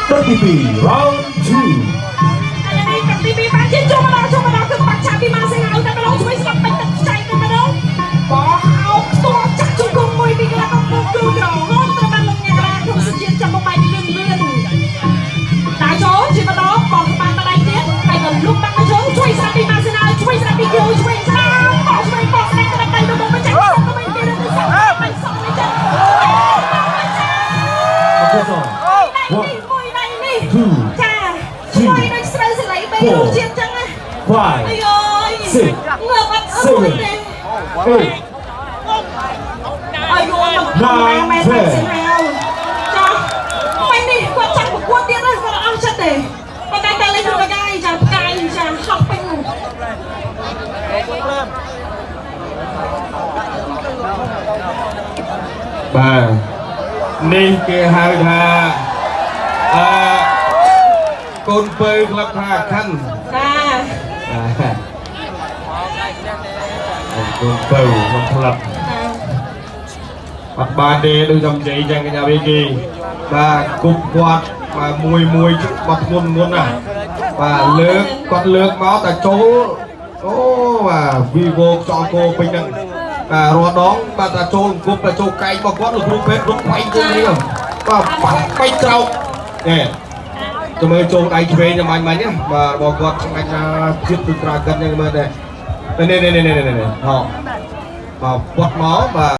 TV round 2 TV បានជាចូលមកដល់គឺបាក់ឆាពីម៉ាស៊ីនឲ្យតែម្ដងជួយស្លាប់បាច់ទឹកចៃទៅម្ដងបោះអោបស្ទាល់ចាក់ជង្គង់មួយពីកន្លះក៏ពុកគ្រូក្រហមត្រូវបានលោកអ្នករាក្នុងសញ្ញាចាប់មកបាយលឿនតាចូលជាម្ដងបោះបានម្ដាយទៀតហើយក៏លុបបាក់មកចូលជួយស្លាប់ពីម៉ាស៊ីនឲ្យជួយស្លាប់ពីគ្រូជួយស្លាប់បោះស្ដាយទៅដៃទៅមកចាក់ទៅមិនទៀតទៅសោះមិនសោះមិនចាក់មួយដៃនេះចាជួយដូចស្រូវស្លៃបីលោកជាតិចឹងណា 5 អាយអើយងើបអត់អត់ទេអាយអូមកណាមែនទេសិនហើយចាមិននេះគាត់ចាក់ប្រកួតទៀតហ្នឹងគាត់អត់ចិត្តទេគាត់តែលេងក្នុងកាយចាផ្កាយចាហប់ពេញបាទនេះគេហៅថាកូនពៅក្លឹបថាខណ្ឌកូនពៅក្នុងក្លឹបអត់បានទេដូចតែនិយាយចឹងកញ្ញាវិញគេបាទគប់គាត់បាទមួយបាត់ធ្ងន់ណាបាទគាត់លើកមកតែចូលអូបាទវីវោខ្យល់គោពេញហ្នឹងបាទរាល់ដងបាទតែចូលគប់តែចូលកែងរបស់គាត់លោកគ្រូពេទ្យរត់វាយទៅនេះបាទបាត់បែកក្រោកទៅមើលចូលដៃឆ្វេងចាំបាញ់ណាបាទរបស់គាត់ស្ងាច់ណាភាពពីក្រៅកិនយ៉ាងមើលដែរនេះហោបាទបាត់មកបាទ